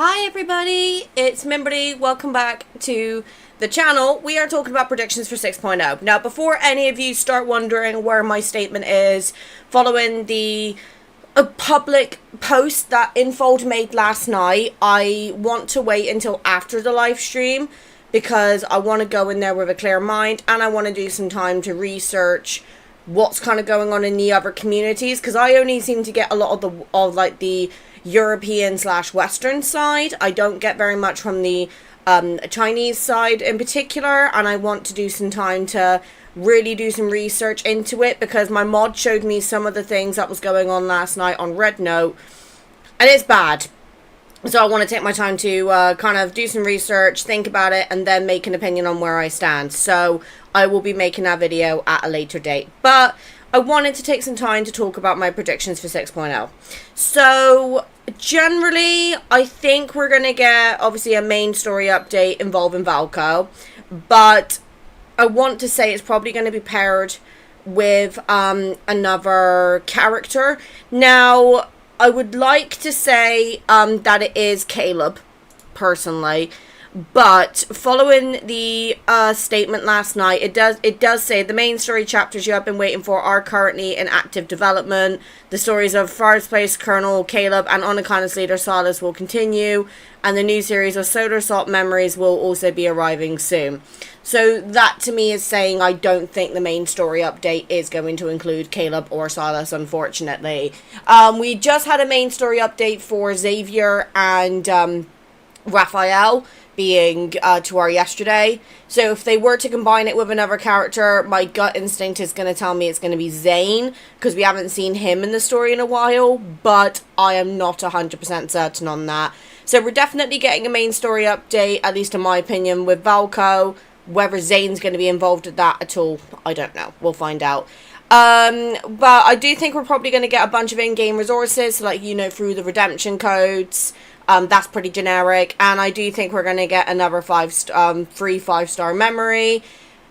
Hi everybody, it's Mimberly. Welcome back to the channel. We are talking about predictions for 6.0. Now, before any of you start wondering where my statement is, following the public post that Infold made last night, I want to wait until after the live stream because I want to go in there with a clear mind and I want to do some time to research what's kind of going on in the other communities, because I only seem to get a lot of the European / Western side. I don't get very much from the Chinese side in particular, and I want to do some time to really do some research into it because my mod showed me some of the things that was going on last night on Red Note, and it's bad. So I want to take my time to kind of do some research, think about it, and then make an opinion on where I stand. So I will be making that video at a later date. But I wanted to take some time to talk about my predictions for 6.0. So generally, I think we're going to get, obviously, a main story update involving Valko. But I want to say it's probably going to be paired with another character. Now, I would like to say that it is Caleb, personally, but following the statement last night, it does say the main story chapters you have been waiting for are currently in active development. The stories of Fireplace Colonel Caleb and Onaconda's leader Silas will continue, and the new series of Solar Assault Memories will also be arriving soon. So that to me is saying I don't think the main story update is going to include Caleb or Silas, unfortunately. We just had a main story update for Xavier and Raphael being to our yesterday. So if they were to combine it with another character, my gut instinct is going to tell me it's going to be Zane, because we haven't seen him in the story in a while, but I am not 100% certain on that. So we're definitely getting a main story update, at least in my opinion, with Valko. Whether Zane's going to be involved with that at all, I don't know. We'll find out. But I do think we're probably going to get a bunch of in-game resources, so like, you know, through the redemption codes. That's pretty generic. And I do think we're going to get another free 5-star memory.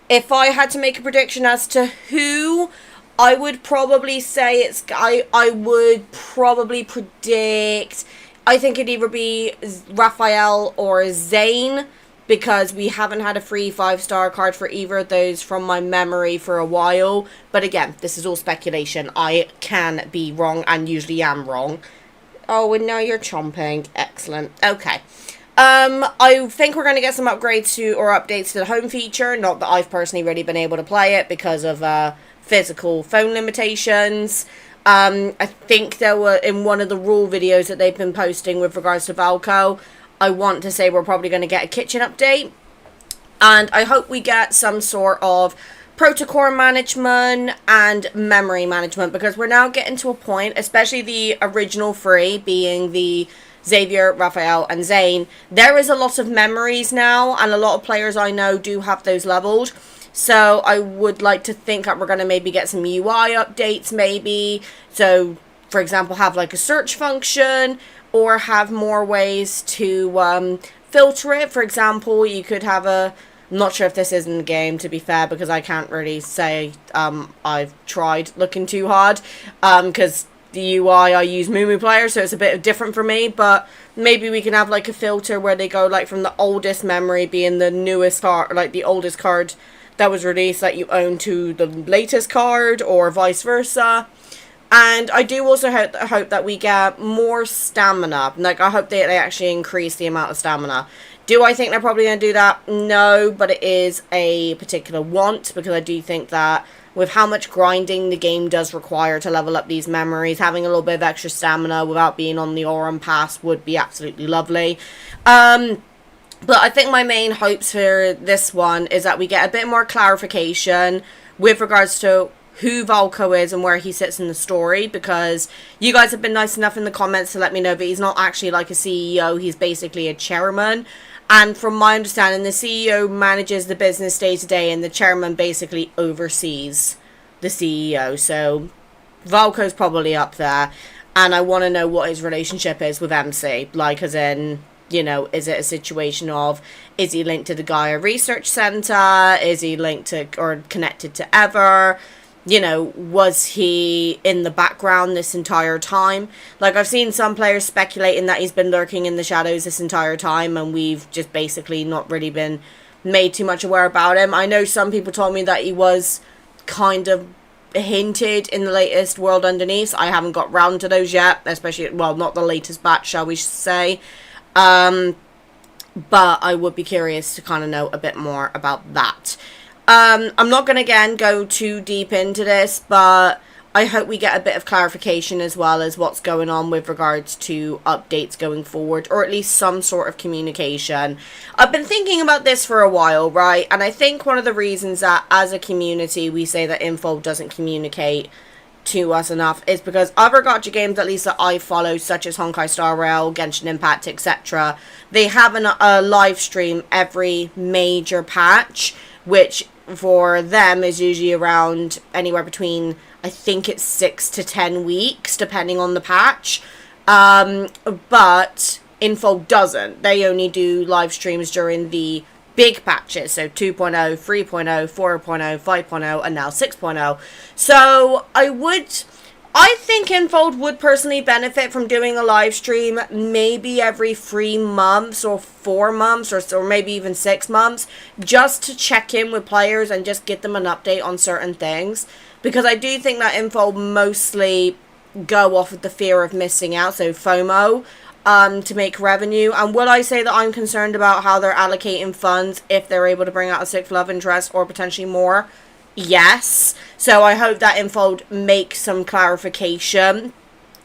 If I had to make a prediction as to who, I would probably say it's... I would probably predict... I think it'd either be Raphael or Zane, because we haven't had a free 5-star card for either of those from my memory for a while. But again, this is all speculation. I can be wrong and usually am wrong. Oh, and now you're chomping. Excellent. Okay. I think we're going to get some upgrades to, or updates to the home feature. Not that I've personally really been able to play it because of physical phone limitations. I think there were, in one of the rule videos that they've been posting with regards to Valko, I want to say we're probably going to get a kitchen update. And I hope we get some sort of protocol management and memory management, because we're now getting to a point, especially the original three, being the Xavier, Raphael, and Zane. There is a lot of memories now, and a lot of players I know do have those leveled. So I would like to think that we're going to maybe get some UI updates, maybe. So, for example, have like a search function, or have more ways to filter it. For example, you could have a... I'm not sure if this is in the game, to be fair, because I can't really say I've tried looking too hard. Because the UI, I use Moo Player, so it's a bit different for me. But maybe we can have like a filter where they go like from the oldest memory being the newest card, like the oldest card that was released that you own, to the latest card, or vice versa. And I do also hope that we get more stamina. Like, I hope they actually increase the amount of stamina. Do I think they're probably going to do that? No, but it is a particular want, because I do think that with how much grinding the game does require to level up these memories, having a little bit of extra stamina without being on the Aurum Pass would be absolutely lovely. But I think my main hopes for this one is that we get a bit more clarification with regards to who Valko is and where he sits in the story, because you guys have been nice enough in the comments to let me know that he's not actually like a CEO, he's basically a chairman. And from my understanding, the CEO manages the business day to day, and the chairman basically oversees the CEO. So Valko's probably up there, and I want to know what his relationship is with MC. Like, as in, you know, is it a situation of, is he linked to the Gaia Research Center? Is he linked to or connected to Ever? was he in the background this entire time? Like, I've seen some players speculating that he's been lurking in the shadows this entire time, and we've just basically not really been made too much aware about him. I know some people told me that he was kind of hinted in the latest World Underneath. I haven't got round to those yet, especially, well, not the latest batch, shall we say. But I would be curious to kind of know a bit more about that. I'm not going to, again, go too deep into this, but I hope we get a bit of clarification as well as what's going on with regards to updates going forward, or at least some sort of communication. I've been thinking about this for a while, right? And I think one of the reasons that as a community we say that Info doesn't communicate to us enough is because other gacha games, at least that I follow, such as Honkai Star Rail, Genshin Impact, etc., they have a live stream every major patch, which for them is usually around anywhere between, I think it's 6 to 10 weeks, depending on the patch. But Info doesn't. They only do live streams during the big patches, so 2.0, 3.0, 4.0, 5.0, and now 6.0. So I think Info would personally benefit from doing a live stream maybe every 3 months or 4 months or maybe even 6 months, just to check in with players and just get them an update on certain things. Because I do think that Info mostly go off of the fear of missing out, so FOMO, to make revenue. And would I say that I'm concerned about how they're allocating funds if they're able to bring out a 6th love interest or potentially more? Yes. So I hope that Info makes some clarification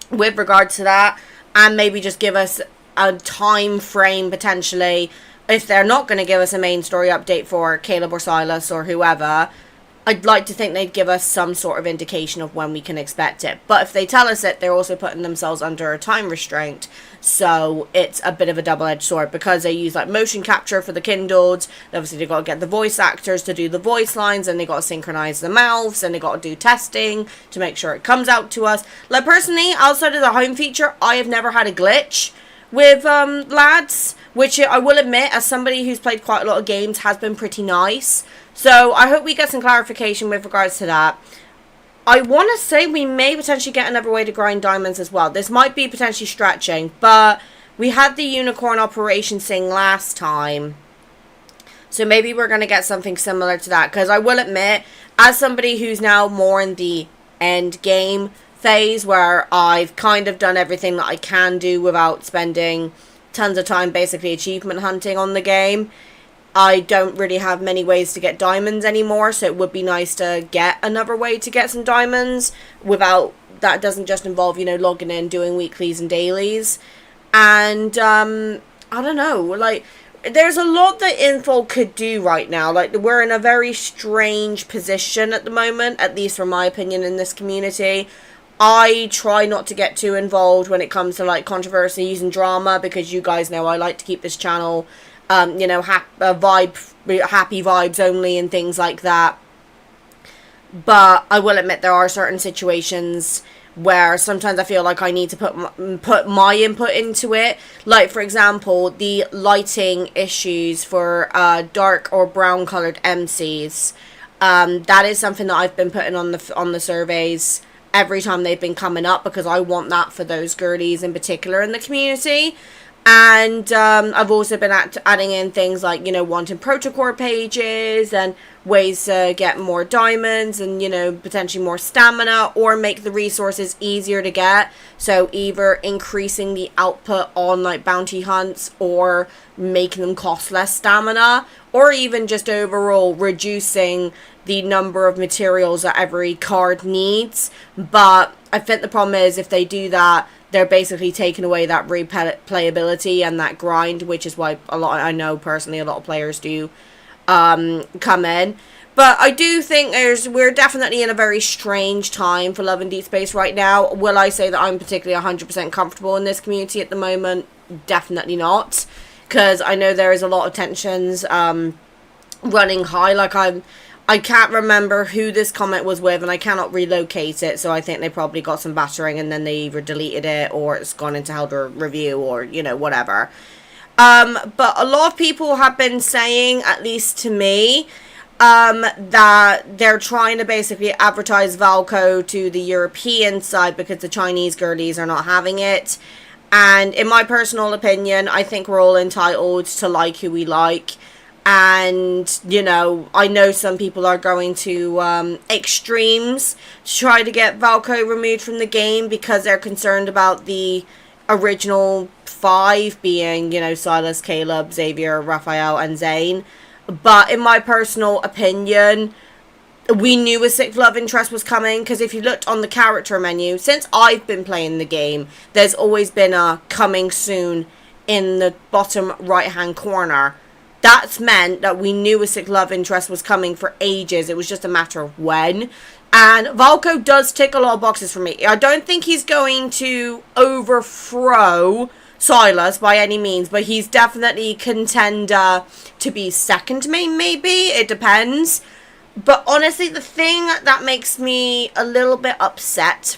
with regards to that, and maybe just give us a time frame potentially. If they're not going to give us a main story update for Caleb or Silas or whoever, I'd like to think they'd give us some sort of indication of when we can expect it. But if they tell us it, they're also putting themselves under a time restraint. So it's a bit of a double-edged sword, because they use like motion capture for the Kindled. Obviously they've got to get the voice actors to do the voice lines, and they got to synchronize the mouths, and they got to do testing to make sure it comes out to us. Like, personally, outside of the home feature, I have never had a glitch with lads, which I will admit, as somebody who's played quite a lot of games, has been pretty nice. So I hope we get some clarification with regards to that. I want to say we may potentially get another way to grind diamonds as well. This might be potentially stretching, but we had the unicorn operation thing last time. So maybe we're going to get something similar to that. Because I will admit, as somebody who's now more in the end game phase, where I've kind of done everything that I can do without spending tons of time basically achievement hunting on the game, I don't really have many ways to get diamonds anymore, so it would be nice to get another way to get some diamonds without, that doesn't just involve, logging in, doing weeklies and dailies. And, I don't know, like, there's a lot that Info could do right now. Like, we're in a very strange position at the moment, at least from my opinion in this community. I try not to get too involved when it comes to, like, controversies and drama, because you guys know I like to keep this channel happy vibes only and things like that. But I will admit there are certain situations where sometimes I feel like I need to put my input into it. Like, for example, the lighting issues for dark or brown colored MCs. That is something that I've been putting on the surveys every time they've been coming up, because I want that for those girlies in particular in the community. And I've also been adding in things like, wanting protocol pages and ways to get more diamonds and, potentially more stamina, or make the resources easier to get. So either increasing the output on like bounty hunts, or making them cost less stamina, or even just overall reducing the number of materials that every card needs. But I think the problem is, if they do that, they're basically taking away that replayability and that grind, which is why I know personally a lot of players do come in. But I do think we're definitely in a very strange time for Love and Deepspace right now. Will I say that I'm particularly 100% comfortable in this community at the moment? Definitely not, because I know there is a lot of tensions running high. Like, I can't remember who this comment was with, and I cannot relocate it, so I think they probably got some battering and then they either deleted it or it's gone into Elder Review or, whatever. But a lot of people have been saying, at least to me, that they're trying to basically advertise Valco to the European side because the Chinese girlies are not having it. And in my personal opinion, I think we're all entitled to like who we like. And, you know, I know some people are going to extremes to try to get Valco removed from the game because they're concerned about the original 5 being, you know, Silas, Caleb, Xavier, Raphael, and Zane. But in my personal opinion, we knew a 6th love interest was coming, because if you looked on the character menu, since I've been playing the game, there's always been a coming soon in the bottom right hand corner. That's meant that we knew a 6th love interest was coming for ages. It was just a matter of when. And Valco does tick a lot of boxes for me. I don't think he's going to overthrow Silas by any means, but he's definitely contender to be second main, maybe. It depends. But honestly, the thing that makes me a little bit upset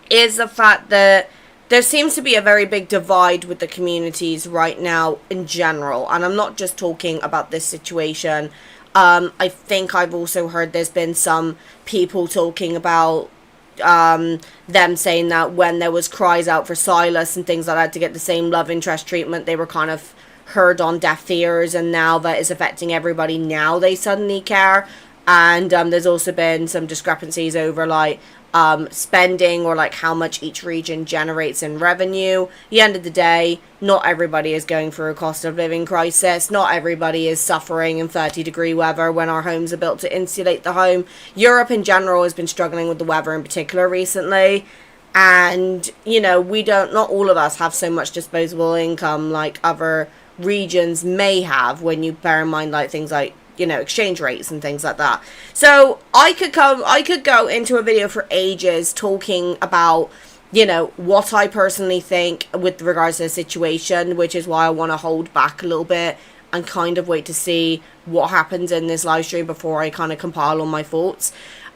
is the fact that there seems to be a very big divide with the communities right now in general. And I'm not just talking about this situation. I think I've also heard there's been some people talking about them saying that when there was cries out for Silas and things like that to get the same love interest treatment, they were kind of heard on deaf ears, and now that it's affecting everybody, now they suddenly care. And there's also been some discrepancies over like spending, or like how much each region generates in revenue. At the end of the day, not everybody is going through a cost of living crisis. Not everybody is suffering in 30-degree weather when our homes are built to insulate the home. Europe in general has been struggling with the weather in particular recently. And, you know, not all of us have so much disposable income like other regions may have, when you bear in mind like things like, you know, exchange rates and things like that. So I could go into a video for ages talking about, you know, what I personally think with regards to the situation, which is why I want to hold back a little bit and kind of wait to see what happens in this live stream before I kind of compile all my thoughts.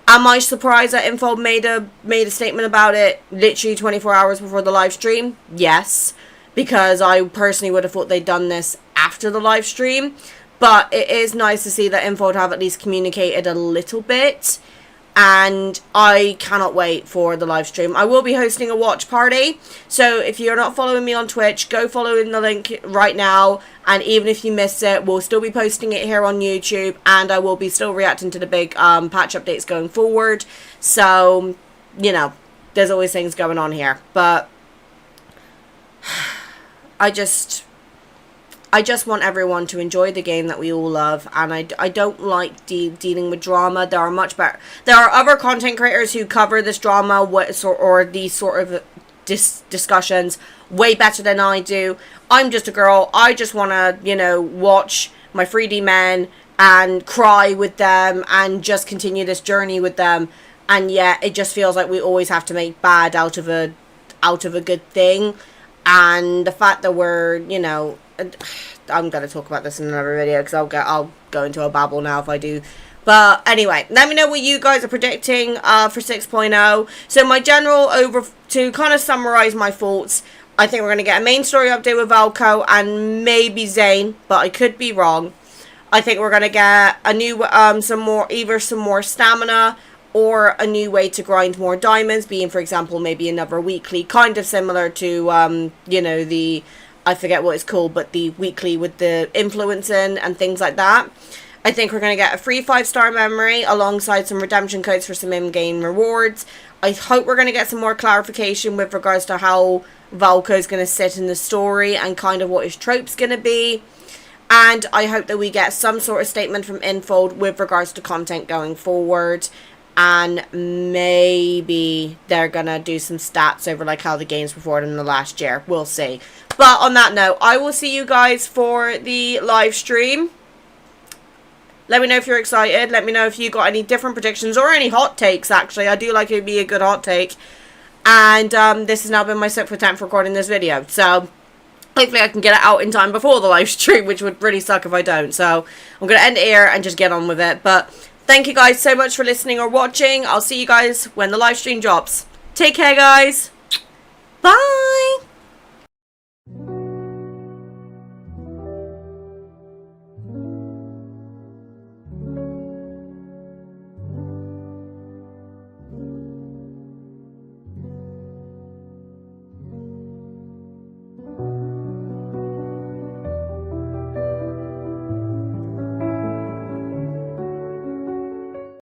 Am I surprised that Info made a statement about it literally 24 hours before the live stream? Yes, because I personally would have thought they'd done this after the live stream. But it is nice to see that Info have at least communicated a little bit. And I cannot wait for the live stream. I will be hosting a watch party. So if you're not following me on Twitch, go follow in the link right now. And even if you miss it, we'll still be posting it here on YouTube. And I will be still reacting to the big patch updates going forward. So, you know, there's always things going on here. But I just want everyone to enjoy the game that we all love, and I don't like dealing with drama. There are other content creators who cover this drama or these sort of discussions way better than I do. I'm just a girl. I just want to, you know, watch my 3D men and cry with them and just continue this journey with them. And yet it just feels like we always have to make bad out of a good thing. And the fact that we're, you know, I'm going to talk about this in another video because I'll go into a babble now if I do. But anyway, let me know what you guys are predicting for 6.0. So my general to kind of summarize my thoughts, I think we're going to get a main story update with Valco and maybe Zane, but I could be wrong. I think we're going to get a new some more stamina, or a new way to grind more diamonds, being, for example, maybe another weekly, kind of similar to, you know, I forget what it's called, but the weekly with the influencing and things like that. I think we're going to get a free 5-star memory alongside some redemption codes for some in-game rewards. I hope we're going to get some more clarification with regards to how Valco is going to sit in the story and kind of what his trope's going to be. And I hope that we get some sort of statement from Infold with regards to content going forward. And maybe they're going to do some stats over like how the games performed in the last year. We'll see. But on that note, I will see you guys for the live stream. Let me know if you're excited. Let me know if you got any different predictions or any hot takes, actually. I do like it would be a good hot take. And this has now been my 6th attempt for recording this video. So hopefully I can get it out in time before the live stream, which would really suck if I don't. So I'm going to end it here and just get on with it. But thank you guys so much for listening or watching. I'll see you guys when the live stream drops. Take care, guys. Bye.